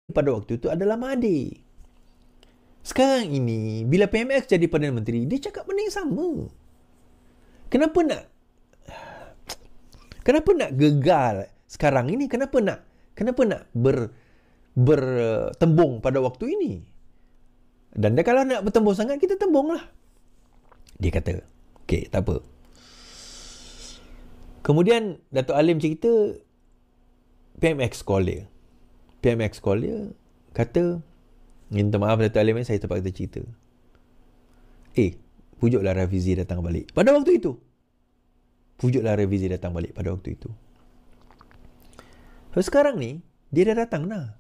pada waktu itu adalah Mahathir. Sekarang ini, bila PMX jadi Perdana Menteri, dia cakap benda yang sama. Kenapa nak gegar sekarang ini? Kenapa nak bertembung pada waktu ini? Dan dia kalau nak bertembung sangat, kita tembung lah. Dia kata, okey, tak apa. Kemudian Dato' Alim cerita, PMX call dia, kata, minta maaf Dato' Alim, saya terpaksa cerita. Pujuklah Rafizi datang balik. Pada waktu itu. So, sekarang ni, dia dah datang dah.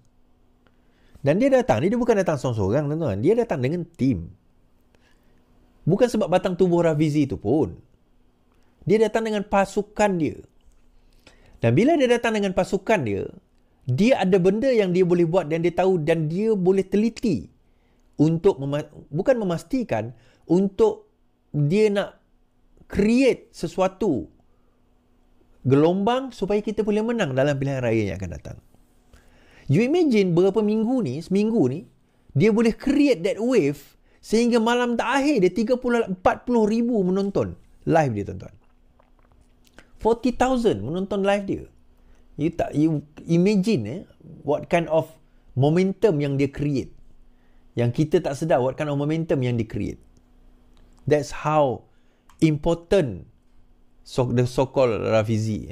Dan dia datang, dia bukan datang seorang-seorang, tuan-tuan. Dia datang dengan tim. Bukan sebab batang tubuh Rafizi itu pun. Dia datang dengan pasukan dia. Dan bila dia datang dengan pasukan dia, dia ada benda yang dia boleh buat dan dia tahu dan dia boleh teliti untuk bukan memastikan, untuk dia nak create sesuatu gelombang supaya kita boleh menang dalam pilihan raya yang akan datang. You imagine seminggu ni, dia boleh create that wave sehingga malam terakhir dia 40 ribu menonton live dia, tuan-tuan. 40,000 menonton live dia. You imagine what kind of momentum yang dia create. Yang kita tak sedar what kind of momentum yang dia create. That's how important the so-called Rafizi,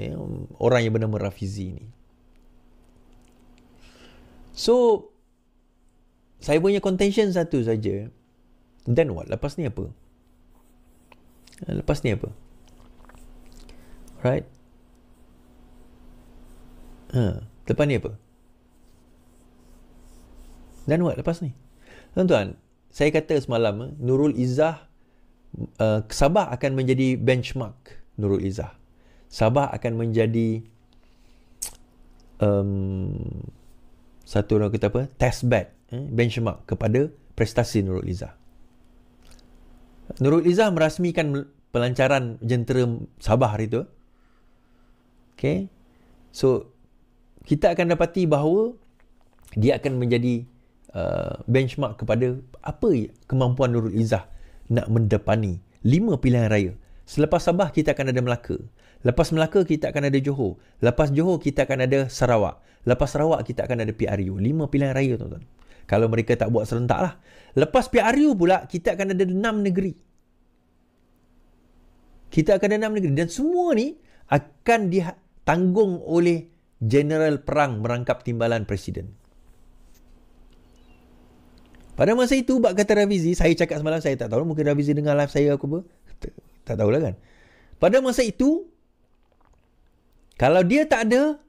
orang yang bernama Rafizi ni. So, saya punya contention satu saja. Then what? Lepas ni apa? Right? Lepas ni apa? Dan what lepas ni? Tuan-tuan, saya kata semalam, Nurul Izzah, Sabah akan menjadi benchmark. Nurul Izzah, Sabah akan menjadi satu orang kata apa? Test bed, benchmark kepada prestasi Nurul Izzah. Nurul Izzah merasmikan pelancaran jentera Sabah hari itu. Okay. So, kita akan dapati bahawa dia akan menjadi benchmark kepada apa kemampuan Nurul Izzah nak mendepani 5 pilihan raya. Selepas Sabah, kita akan ada Melaka. Lepas Melaka, kita akan ada Johor. Lepas Johor, kita akan ada Sarawak. Lepas Sarawak, kita akan ada PRU. 5 pilihan raya, tuan-tuan. Kalau mereka tak buat serentak lah. Lepas PRU pula, kita akan ada 6 negeri. Dan semua ni akan ditanggung oleh Jeneral Perang merangkap timbalan Presiden. Pada masa itu, bak kata Rafizi, saya cakap semalam, saya tak tahu, mungkin Rafizi dengar live saya aku apa. Tak tahulah kan. Pada masa itu, kalau dia tak ada,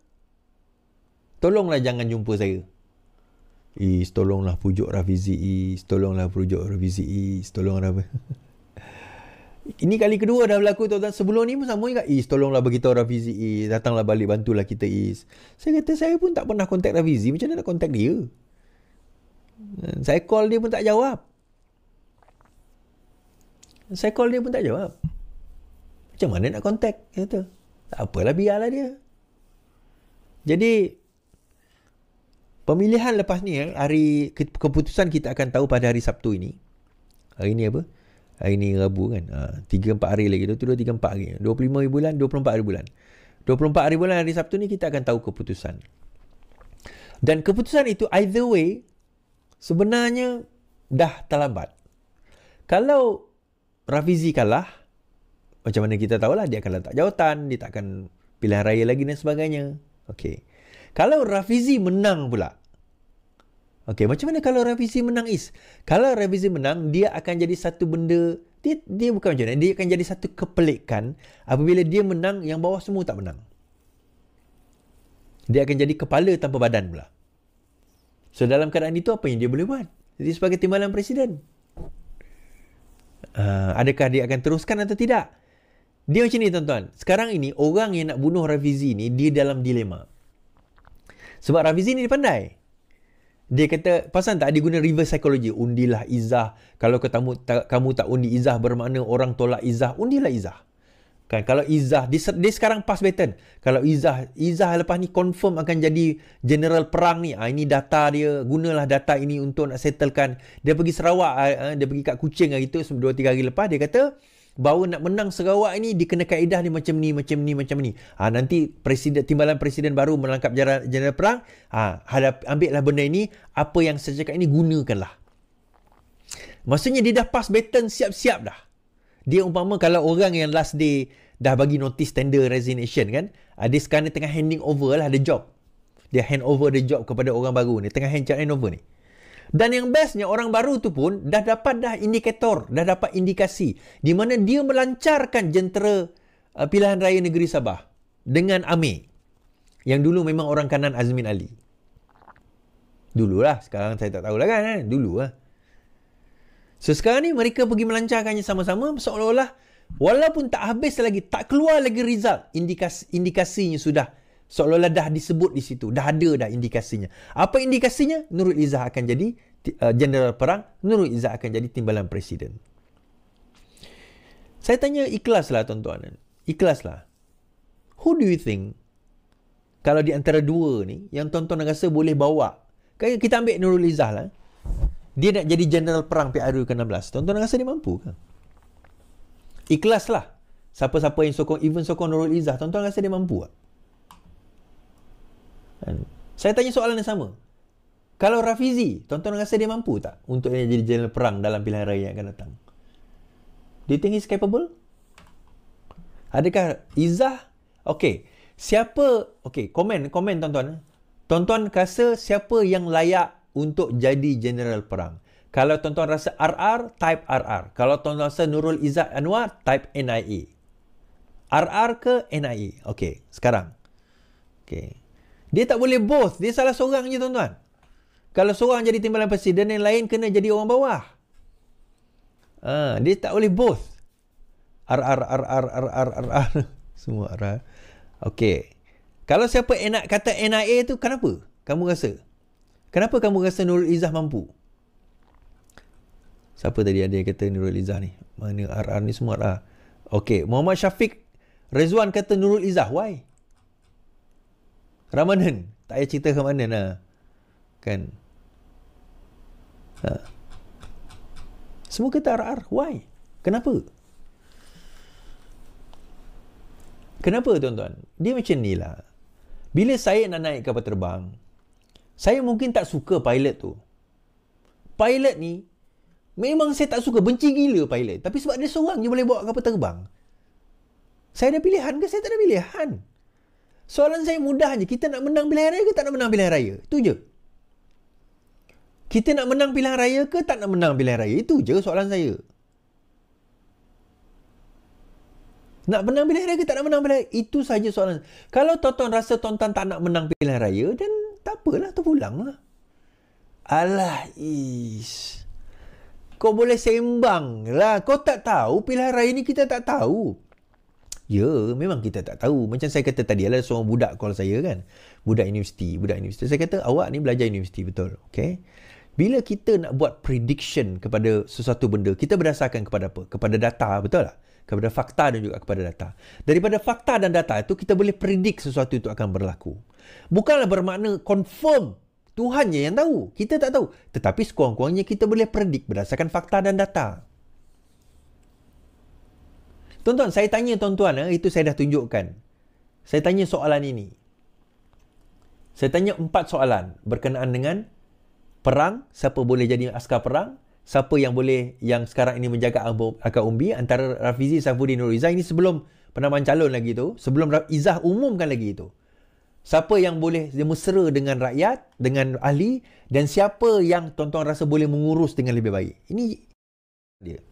tolonglah jangan jumpa saya. Tolonglah pujuk Rafizi, tolonglah. Ini kali kedua dah berlaku, tuan-tuan. Sebelum ni pun sama juga. Tolonglah beritahu Rafizi, datanglah balik, bantulah kita, Saya kata, saya pun tak pernah kontak Rafizi. Macam mana nak kontak dia? Saya call dia pun tak jawab. Macam mana nak kontak? Kata, tak apalah, biarlah dia. Jadi, pemilihan lepas ni, hari keputusan kita akan tahu pada hari Sabtu ini. Hari ni apa? Hari ni Rabu kan. 3-4 hari lagi. 22, 3-4 hari. 25 hari bulan, 24 hari bulan. 24 hari bulan, hari Sabtu ni kita akan tahu keputusan. Dan keputusan itu either way, sebenarnya dah terlambat. Kalau Rafizi kalah, macam mana kita tahulah, dia akan letak jawatan, dia tak akan pilihan raya lagi dan sebagainya. Okey. Kalau Rafizi menang pula. Okey, macam mana kalau Rafizi menang, Kalau Rafizi menang, dia akan jadi satu benda, dia bukan macam mana, dia akan jadi satu kepelikan apabila dia menang yang bawah semua tak menang. Dia akan jadi kepala tanpa badan pula. So, dalam keadaan itu, apa yang dia boleh buat? Jadi, sebagai timbalan Presiden. Adakah dia akan teruskan atau tidak? Dia macam ni, tuan-tuan. Sekarang ini, orang yang nak bunuh Rafizi ni, dia dalam dilema. Sebab Rafizi ni dia pandai. Dia kata, pasal tak dia guna reverse psychology. Undilah Izzah. Kalau kamu tak undi Izzah, bermakna orang tolak Izzah. Undilah Izzah. Kan kalau Izzah dia sekarang pass baton. Kalau Izzah lepas ni confirm akan jadi general perang ni. Ini data dia, gunalah data ini untuk nak settlekan. Dia pergi Sarawak, dia pergi kat Kuching hari tu 2-3 hari lepas, dia kata bahawa nak menang Sarawak ini dikena kaedah ni macam ni. Nanti timbalan presiden baru melangkap general perang. Ambillah benda ini, apa yang saya cakap ini gunakanlah. Maksudnya dia dah pass baton, siap-siap dah. Dia umpama kalau orang yang last day dah bagi notice tender resignation kan, dia sekarang tengah handing over lah the job. Dia hand over the job kepada orang baru ni, tengah hand over ni. Dan yang bestnya, orang baru tu pun dah dapat indikator, dah dapat indikasi di mana dia melancarkan jentera pilihan raya negeri Sabah dengan Amir, yang dulu memang orang kanan Azmin Ali. Dululah, sekarang saya tak tahulah kan, dulu lah. So sekarang ni mereka pergi melancarkannya sama-sama, seolah-olah walaupun tak habis lagi, tak keluar lagi result, indikasinya sudah seolah-olah dah disebut di situ, dah ada dah indikasinya. Apa indikasinya? Nurul Izzah akan jadi general perang, Nurul Izzah akan jadi timbalan presiden. Saya tanya, ikhlaslah tuan-tuan, ikhlaslah. Who do you think kalau di antara dua ni yang tuan-tuan rasa boleh bawa? Kita ambil Nurul Izzah lah. Dia nak jadi general perang PRU ke-16. Tuan-tuan rasa dia mampu ke? Ikhlaslah. Siapa-siapa yang sokong Nurul Izzah, tuan-tuan rasa dia mampu tak? Saya tanya soalan yang sama. Kalau Rafizi, tuan-tuan rasa dia mampu tak untuk dia jadi general perang dalam pilihan raya yang akan datang? Do you think he's capable? Adakah Izzah? Komen tuan-tuan. Tuan-tuan rasa siapa yang layak untuk jadi general perang? Kalau tuan-tuan rasa RR, type RR. Kalau tuan-tuan rasa Nurul Izzah Anwar, type NIA. RR ke NIA? Sekarang. Dia tak boleh both. Dia salah seorang je tuan-tuan. Kalau seorang jadi timbalan presiden, yang lain kena jadi orang bawah. Dia tak boleh both. RR. Semua RR. Kalau siapa kata NIA tu, kenapa? Kamu rasa? Kenapa kamu rasa Nurul Izzah mampu? Siapa tadi ada yang kata Nurul Izzah ni? Mana RR ni semua RR. Muhammad Syafiq Rezwan kata Nurul Izzah. Why? Ramadan. Tak payah cerita ke mana lah. Kan? Semua kata RR. Why? Kenapa? Kenapa tuan-tuan? Dia macam ni lah. Bila saya nak naik kapal terbang, saya mungkin tak suka pilot tu. Pilot ni, memang saya tak suka, benci gila pilot. Tapi sebab dia seorang je boleh bawa kapal terbang. Saya ada pilihan ke? Saya tak ada pilihan. Soalan saya mudah je. Kita nak menang pilihan raya ke tak nak menang pilihan raya? Itu je. Kita nak menang pilihan raya ke tak nak menang pilihan raya? Itu je soalan saya. Nak menang pilihan raya ke tak nak menang pilihan raya? Itu saja soalan. Kalau tuan-tuan rasa tuan-tuan tak nak menang pilihan raya, dan tak apalah, terpulanglah. Alah, kau boleh sembang lah. Kau tak tahu pilihan raya ni, kita tak tahu. Ya, memang kita tak tahu. Macam saya kata tadi, ada seorang budak call saya kan. Budak universiti. Saya kata, awak ni belajar universiti, betul? Bila kita nak buat prediction kepada sesuatu benda, kita berdasarkan kepada apa? Kepada data, betul tak? Kepada fakta dan juga kepada data. Daripada fakta dan data itu, kita boleh predict sesuatu itu akan berlaku. Bukanlah bermakna confirm. Tuhan je yang tahu. Kita tak tahu. Tetapi sekurang-kurangnya kita boleh predict berdasarkan fakta dan data. Tuan-tuan, saya tanya tuan-tuan, itu saya dah tunjukkan. Saya tanya soalan ini. Saya tanya 4 soalan berkenaan dengan perang, siapa boleh jadi askar perang, siapa yang boleh, yang sekarang ini menjaga akar umbi, antara Rafizi, Saifuddin, Nurul Izzah. Ini sebelum penambahan calon lagi tu, sebelum Izzah umumkan lagi itu. Siapa yang boleh mesra dengan rakyat, dengan ahli, dan siapa yang tuan-tuan rasa boleh mengurus dengan lebih baik. Ini dia.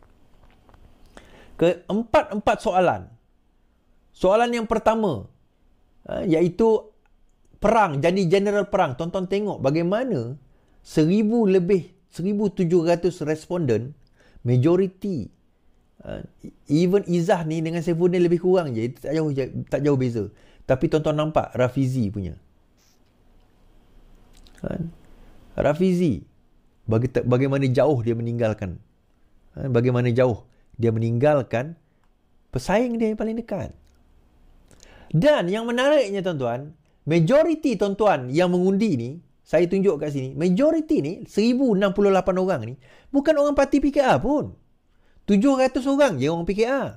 Keempat soalan. Soalan yang pertama, iaitu perang, jadi general perang. Tuan-tuan tengok bagaimana 1,700 responden, majoriti, even Izzah ni dengan Saifuddin lebih kurang je, tak jauh beza. Tapi tuan-tuan nampak Rafizi punya. Rafizi, bagaimana jauh dia meninggalkan. Bagaimana jauh dia meninggalkan pesaing dia yang paling dekat. Dan yang menariknya tuan-tuan, majoriti tuan-tuan yang mengundi ni, saya tunjuk kat sini, majoriti ni 1068 orang ni bukan orang parti PKR pun. 700 orang je orang PKR.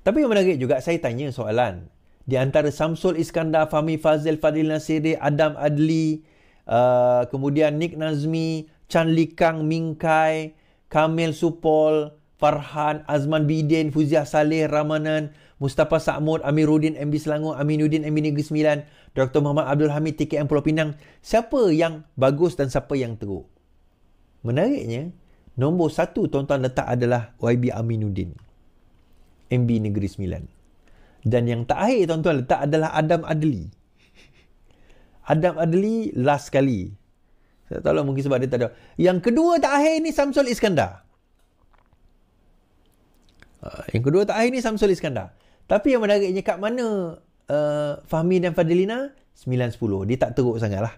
Tapi yang menarik juga, saya tanya soalan. Di antara Samsul Iskandar, Fahmi Fazil, Fadil Nasiri, Adam Adli, kemudian Nick Nazmi, Chan Likang, Ming Kai, Kamil Supol, Farhan, Azman Bidin, Fuziah Saleh, Ramanan, Mustafa Sa'mud, Amiruddin MB Selangor, Aminuddin MB Negeri Sembilan, Dr. Muhammad Abdul Hamid TKM Pulau Pinang. Siapa yang bagus dan siapa yang teruk? Menariknya, nombor 1 tuan-tuan letak adalah YB Aminuddin MB Negeri Sembilan. Dan yang terakhir tuan-tuan letak adalah Adam Adli. Adam Adli last sekali. Saya tak tahu mungkin sebab dia tak ada. Yang kedua terakhir ni Samsul Iskandar. Yang kedua terakhir ni Samsul Iskandar. Tapi yang menariknya, kat mana Fahmi dan Fadilina? 9-10. Dia tak teruk sangat lah.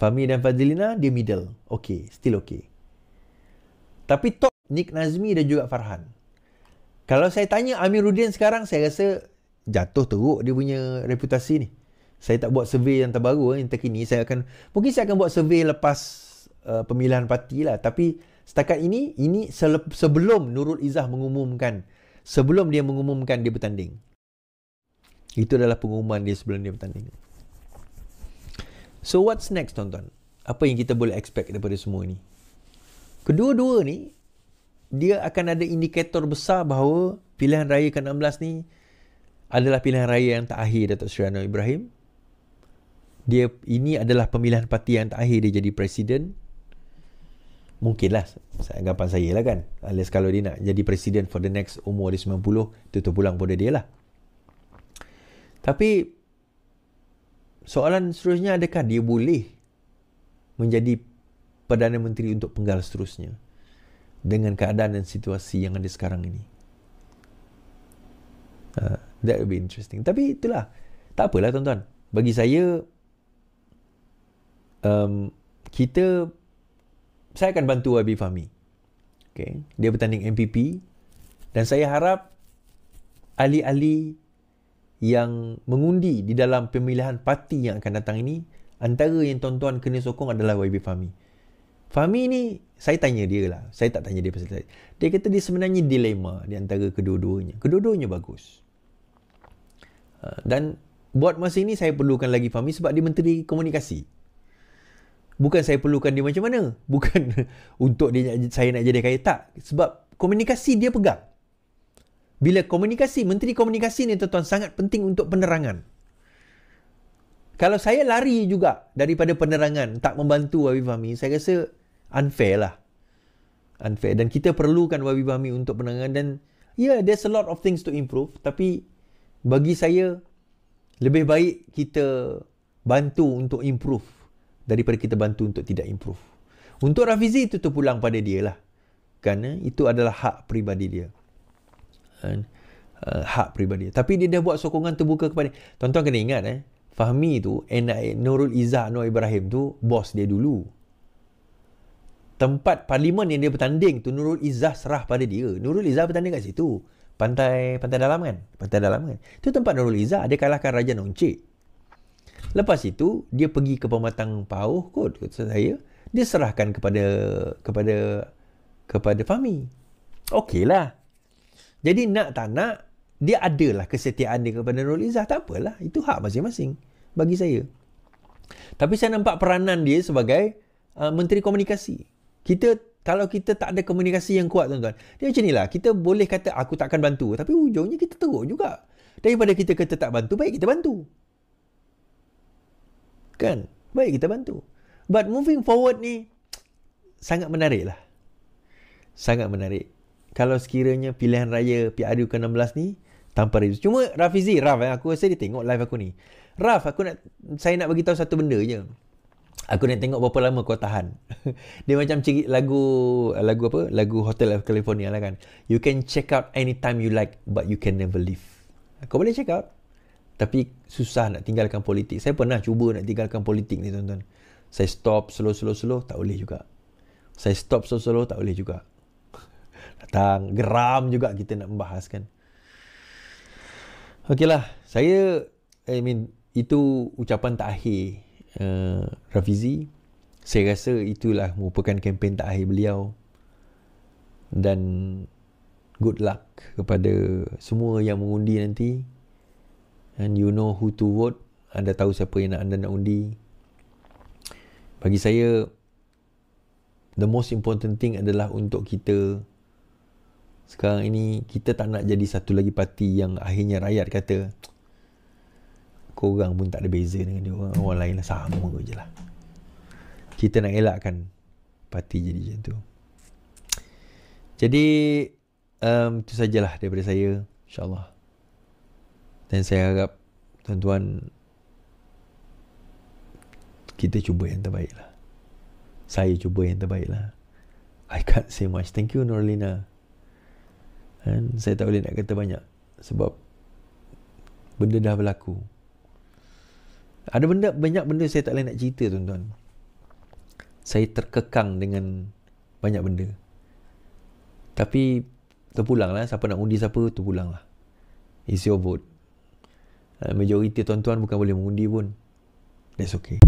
Fahmi dan Fadilina, dia middle. Okay, still okay. Tapi top Nick Nazmi dan juga Farhan. Kalau saya tanya Amiruddin sekarang, saya rasa jatuh teruk dia punya reputasi ni. Saya tak buat survey yang terbaru, yang terkini. Mungkin saya akan buat survey lepas pemilihan parti lah. Tapi setakat ini sebelum Nurul Izzah mengumumkan, sebelum dia mengumumkan dia bertanding. Itu adalah pengumuman dia sebelum dia bertanding. So what's next tuan-tuan? Apa yang kita boleh expect daripada semua ni? Kedua-dua ni, dia akan ada indikator besar bahawa pilihan raya ke-16 ni adalah pilihan raya yang terakhir Datuk Seri Anwar Ibrahim. Ini adalah pemilihan parti yang terakhir dia jadi presiden. Mungkinlah, anggapan saya lah kan. Alias kalau dia nak jadi presiden for the next umur dia 90, itu terpulang pada dia lah. Tapi soalan seterusnya, adakah dia boleh menjadi Perdana Menteri untuk penggal seterusnya dengan keadaan dan situasi yang ada sekarang ini? That would be interesting. Tapi itulah, tak apalah tuan-tuan. Bagi saya, saya akan bantu Habib Fahmi. Okay. Dia bertanding MPP. Dan saya harap ahli-ahli yang mengundi di dalam pemilihan parti yang akan datang ini, antara yang tuan-tuan kena sokong adalah YB Fahmi. Fahmi ni, saya tanya dia lah. Saya tak tanya dia pasal saya. Dia kata dia sebenarnya dilema di antara kedua-duanya. Kedua-duanya bagus. Dan buat masa ini saya perlukan lagi Fahmi sebab dia Menteri Komunikasi. Bukan saya perlukan dia macam mana. Bukan untuk saya nak jadi kaya. Tak. Sebab komunikasi dia pegang. Bila komunikasi, Menteri Komunikasi ni tuan-tuan sangat penting untuk penerangan. Kalau saya lari juga daripada penerangan, tak membantu Habib Fahmi, saya rasa unfair lah. Unfair. Dan kita perlukan Habib Fahmi untuk penerangan. Dan there's a lot of things to improve. Tapi bagi saya, lebih baik kita bantu untuk improve daripada kita bantu untuk tidak improve. Untuk Rafizi itu terpulang pada dia lah. Kerana itu adalah hak peribadi dia. Hak peribadi. Tapi dia dah buat sokongan terbuka kepada. Tuan-tuan kena ingat Fahmi tu, Nurul Izzah Anwar Ibrahim tu, bos dia dulu. Tempat parlimen yang dia bertanding tu, Nurul Izzah serah pada dia. Nurul Izzah bertanding kat situ. Pantai Dalam kan? Pantai Dalam kan? Itu tempat Nurul Izzah. Dia kalahkan Raja Nongcik. Lepas itu, dia pergi ke Pematang Pauh kot, kata saya. Dia serahkan kepada Fahmi. Okeylah. Jadi nak tak nak, dia adalah kesetiaan dia kepada Nurul Izzah. Tak apalah. Itu hak masing-masing bagi saya. Tapi saya nampak peranan dia sebagai Menteri Komunikasi. Kalau kita tak ada komunikasi yang kuat, tuan-tuan, dia macam inilah. Kita boleh kata, aku takkan bantu. Tapi ujungnya kita teruk juga. Daripada kita kata tak bantu, baik kita bantu. Kan? Baik kita bantu. But moving forward ni, sangat menarik lah. Sangat menarik. Kalau sekiranya pilihan raya PRU ke-16 ni, tanpa review. Cuma Raf, aku rasa dia tengok live aku ni. Raf, saya nak bagi tahu satu benda je. Aku nak tengok berapa lama kau tahan. Dia macam lagu Hotel of California lah kan. You can check out anytime you like, but you can never leave. Kau boleh check out, tapi susah nak tinggalkan politik. Saya pernah cuba nak tinggalkan politik ni, tuan-tuan. Saya stop slow, tak boleh juga. Saya stop slow, tak boleh juga. Datang, geram juga kita nak membahas kan. Okeylah, itu ucapan terakhir Rafizi. Saya rasa itulah merupakan kempen terakhir beliau. Dan good luck kepada semua yang mengundi nanti. And you know who to vote. Anda tahu siapa yang anda nak undi. Bagi saya, the most important thing adalah untuk kita sekarang ini, kita tak nak jadi satu lagi parti yang akhirnya rakyat kata korang pun tak ada beza dengan dia orang lain lah, sama je lah. Kita nak elakkan parti jadi macam tu. Jadi itu sajalah daripada saya, insyaAllah. Dan saya harap tuan-tuan, kita cuba yang terbaik lah. Saya cuba yang terbaik lah. I can't say much. Thank you Norlina. Dan saya tak boleh nak kata banyak sebab benda dah berlaku. Ada banyak benda saya tak boleh nak cerita tuan-tuan. Saya terkekang dengan banyak benda. Tapi terpulang lah. Siapa nak undi siapa, terpulang lah. It's your vote. Majoriti tuan-tuan bukan boleh mengundi pun. That's okay.